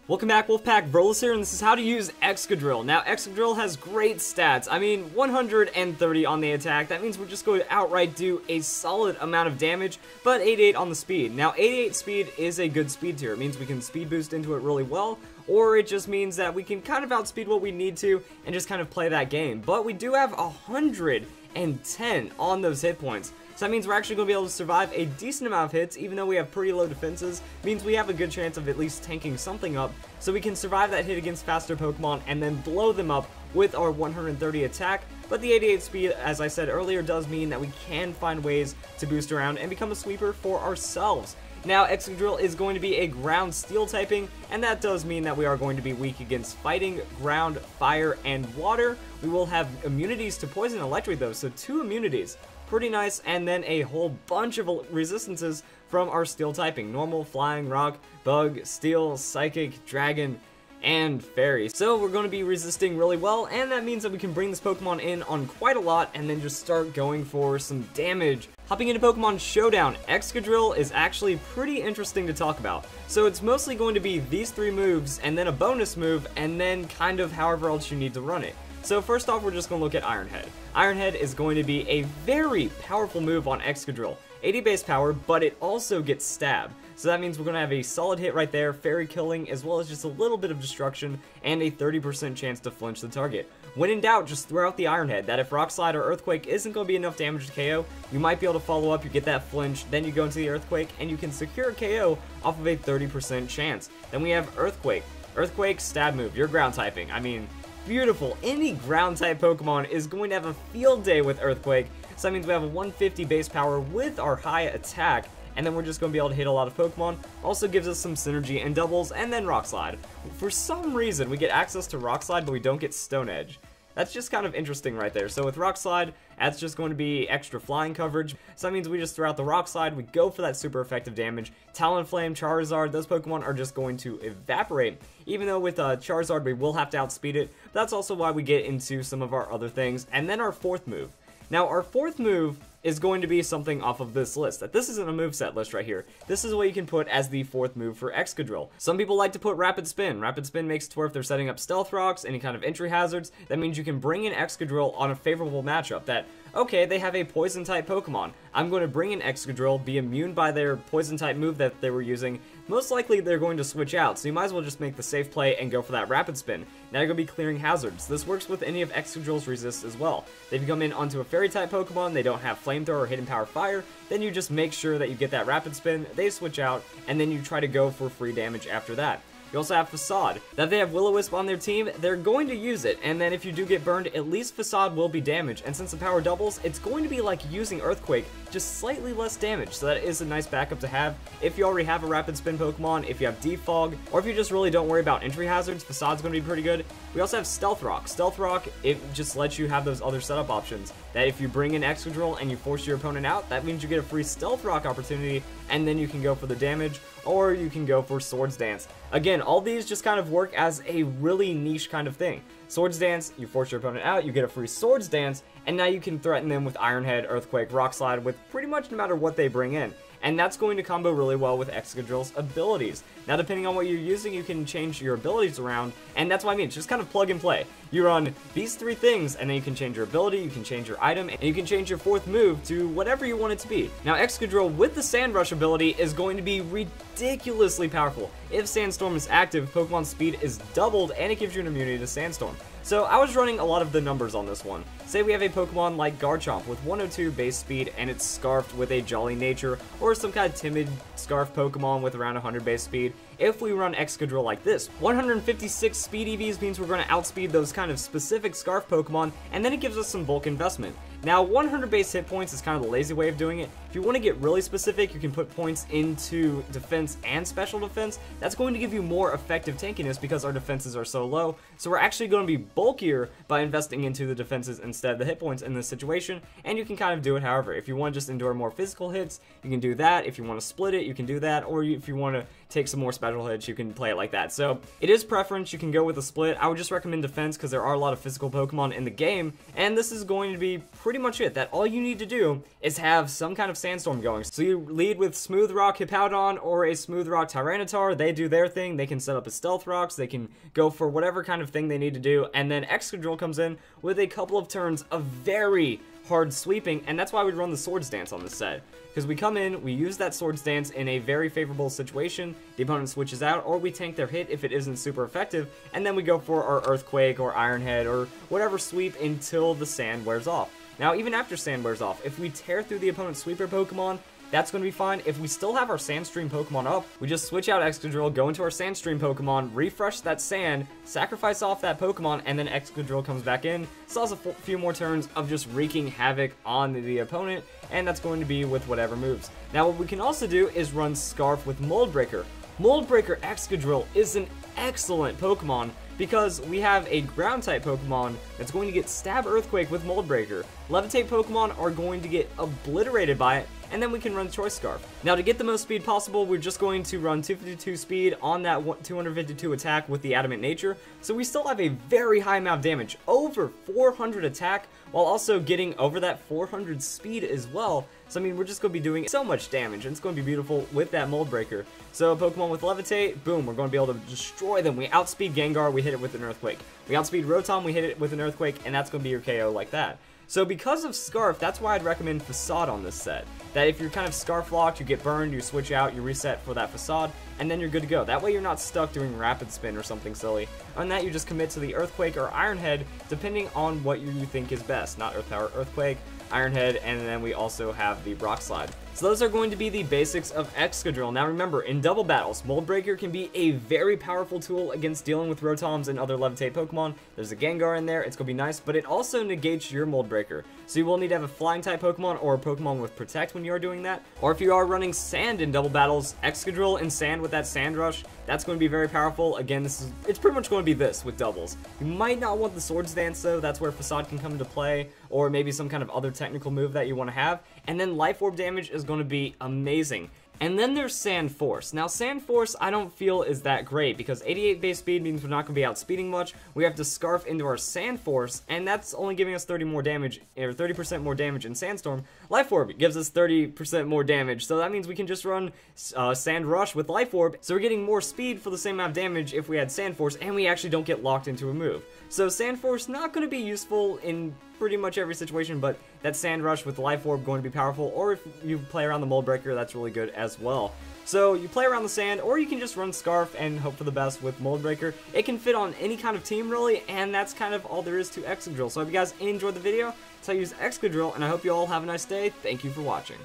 Welcome back, Wolfpack. Verlis here, and this is how to use Excadrill. Now, Excadrill has great stats. I mean, 130 on the attack. That means we're just going to outright do a solid amount of damage, but 88 on the speed. Now, 88 speed is a good speed tier. It means we can speed boost into it really well, or it just means that we can kind of outspeed what we need to and just kind of play that game. But we do have 110 on those hit points. So that means we're actually going to be able to survive a decent amount of hits, even though we have pretty low defenses. Means we have a good chance of at least tanking something up, so we can survive that hit against faster Pokemon and then blow them up with our 130 attack. But the 88 speed, as I said earlier, does mean that we can find ways to boost around and become a sweeper for ourselves. Now, Excadrill is going to be a ground steel typing, and that does mean that we are going to be weak against fighting, ground, fire, and water. We will have immunities to poison and electric though, so 2 immunities. Pretty nice, and then a whole bunch of resistances from our steel typing. Normal, flying, rock, bug, steel, psychic, dragon, and fairy. So we're going to be resisting really well, and that means that we can bring this Pokemon in on quite a lot and then just start going for some damage. Hopping into Pokemon Showdown, Excadrill is actually pretty interesting to talk about. So it's mostly going to be these 3 moves, and then a bonus move, and then kind of however else you need to run it. So first off, we're just going to look at Iron Head. Iron Head is going to be a very powerful move on Excadrill. 80 base power, but it also gets stab. So that means we're going to have a solid hit right there, fairy killing, as well as just a little bit of destruction, and a 30% chance to flinch the target. When in doubt, just throw out the Iron Head. That if Rock Slide or Earthquake isn't going to be enough damage to KO, you might be able to follow up, you get that flinch, then you go into the Earthquake, and you can secure a KO off of a 30% chance. Then we have Earthquake. Earthquake, stab move, you're ground typing. I mean, beautiful. Any ground type Pokemon is going to have a field day with Earthquake, so that means we have a 150 base power with our high attack, and then we're just going to be able to hit a lot of Pokemon. Also gives us some synergy and doubles, and then Rock Slide. For some reason, we get access to Rock Slide, but we don't get Stone Edge. That's just kind of interesting right there. So with Rock Slide, that's just going to be extra flying coverage. So that means we just throw out the Rock Slide, we go for that super effective damage. Talonflame, Charizard, those Pokemon are just going to evaporate. Even though with Charizard we will have to outspeed it, but that's also why we get into some of our other things. And then our 4th move. Now our 4th move is going to be something off of this list. This isn't a moveset list right here. This is what you can put as the 4th move for Excadrill. Some people like to put Rapid Spin. Rapid Spin makes it to where if they're setting up Stealth Rocks, any kind of entry hazards, that means you can bring in Excadrill on a favorable matchup that, okay, they have a poison type Pokemon. I'm going to bring in Excadrill, be immune by their poison type move that they were using. Most likely they're going to switch out, so you might as well just make the safe play and go for that Rapid Spin. Now you're going to be clearing hazards. This works with any of Excadrill's resists as well. If you come in onto a fairy type Pokemon, they don't have Flamethrower or Hidden Power Fire, then you just make sure that you get that Rapid Spin, they switch out, and then you try to go for free damage after that. You also have Facade. Now if they have Will-O-Wisp on their team, they're going to use it, and then if you do get burned, at least Facade will be damaged, and since the power doubles, it's going to be like using Earthquake, just slightly less damage, so that is a nice backup to have. If you already have a Rapid Spin Pokemon, if you have Defog, or if you just really don't worry about entry hazards, Facade's going to be pretty good. We also have Stealth Rock. Stealth Rock, it just lets you have those other setup options, that if you bring in Excadrill and you force your opponent out, that means you get a free Stealth Rock opportunity, and then you can go for the damage, or you can go for Swords Dance. Again, all these just kind of work as a really niche kind of thing. Swords Dance, you force your opponent out, you get a free Swords Dance, and now you can threaten them with Iron Head, Earthquake, Rock Slide with pretty much no matter what they bring in. And that's going to combo really well with Excadrill's abilities. Now, depending on what you're using, you can change your abilities around, and that's what I mean, it's just kind of plug and play. You run these 3 things, and then you can change your ability, you can change your item, and you can change your 4th move to whatever you want it to be. Now, Excadrill with the Sand Rush ability is going to be ridiculously powerful. If Sandstorm is active, Pokemon's speed is doubled, and it gives you an immunity to Sandstorm. So I was running a lot of the numbers on this one. Say we have a Pokemon like Garchomp with 102 base speed and it's scarfed with a Jolly Nature, or some kind of timid scarf Pokemon with around 100 base speed. If we run Excadrill like this, 156 speed EVs means we're going to outspeed those kind of specific scarf Pokemon, and then it gives us some bulk investment. Now, 100 base hit points is kind of the lazy way of doing it. If you want to get really specific, you can put points into defense and special defense. That's going to give you more effective tankiness because our defenses are so low. So we're actually going to be bulkier by investing into the defenses instead of the hit points in this situation, and you can kind of do it however. If you want to just endure more physical hits, you can do that. If you want to split it, you can do that, or if you want to take some more special hits, you can play it like that. So it is preference, you can go with a split. I would just recommend defense because there are a lot of physical Pokemon in the game, and this is going to be pretty pretty much it. That all you need to do is have some kind of sandstorm going. So you lead with Smooth Rock Hippowdon or a Smooth Rock Tyranitar. They do their thing. They can set up a Stealth Rocks. They can go for whatever kind of thing they need to do. And then Excadrill comes in with a couple of turns of very hard sweeping, and that's why we run the Swords Dance on this set. Because we come in, we use that Swords Dance in a very favorable situation, the opponent switches out, or we tank their hit if it isn't super effective, and then we go for our Earthquake or Iron Head or whatever sweep until the sand wears off. Now, even after sand wears off, if we tear through the opponent's sweeper Pokemon, that's going to be fine. If we still have our Sandstream Pokemon up, we just switch out Excadrill, go into our Sandstream Pokemon, refresh that sand, sacrifice off that Pokemon, and then Excadrill comes back in. Still has a few more turns of just wreaking havoc on the opponent, and that's going to be with whatever moves. Now, what we can also do is run Scarf with Mold Breaker. Mold Breaker Excadrill is an excellent Pokemon because we have a Ground-type Pokemon that's going to get Stab Earthquake with Mold Breaker. Levitate Pokemon are going to get obliterated by it, and then we can run Choice Scarf. Now, to get the most speed possible, we're just going to run 252 speed on that 252 attack with the Adamant Nature, so we still have a very high amount of damage, over 400 attack, while also getting over that 400 speed as well. So, I mean, we're just going to be doing so much damage, and it's going to be beautiful with that Mold Breaker. So, Pokemon with Levitate, boom, we're going to be able to destroy them. We outspeed Gengar, we hit it with an Earthquake. We outspeed Rotom, we hit it with an Earthquake, and that's going to be your KO like that. So because of Scarf, that's why I'd recommend Facade on this set. That if you're kind of Scarf locked, you get burned, you switch out, you reset for that Facade, and then you're good to go. That way you're not stuck doing Rapid Spin or something silly. On that, you just commit to the Earthquake or Iron Head, depending on what you think is best. Not Earth Power, Earthquake, Iron Head, and then we also have the Rock Slide. So those are going to be the basics of Excadrill. Now remember, in double battles, Mold Breaker can be a very powerful tool against dealing with Rotoms and other Levitate Pokemon. There's a Gengar in there, it's going to be nice, but it also negates your Mold Breaker. So you will need to have a Flying type Pokemon or a Pokemon with Protect when you are doing that. Or if you are running Sand in double battles, Excadrill and Sand with that Sand Rush, that's going to be very powerful. Again, it's pretty much going to be this with doubles. You might not want the Swords Dance though, that's where Facade can come into play, or maybe some kind of other technical move that you want to have. And then Life Orb damage is going to be amazing. And then there's Sand Force. Now, Sand Force I don't feel is that great because 88 base speed means we're not going to be outspeeding much. We have to Scarf into our Sand Force, and that's only giving us 30 more damage, or 30% more damage in Sandstorm. Life Orb gives us 30% more damage, so that means we can just run Sand Rush with Life Orb. So we're getting more speed for the same amount of damage if we had Sand Force, and we actually don't get locked into a move. So Sand Force not going to be useful in pretty much every situation, but that Sand Rush with Life Orb going to be powerful, or if you play around the Mold Breaker, that's really good as well. So you play around the sand, or you can just run Scarf and hope for the best with Mold Breaker. It can fit on any kind of team really, and that's kind of all there is to Excadrill. So I hope you guys enjoyed the video. That's how you use Excadrill, and I hope you all have a nice day. Thank you for watching.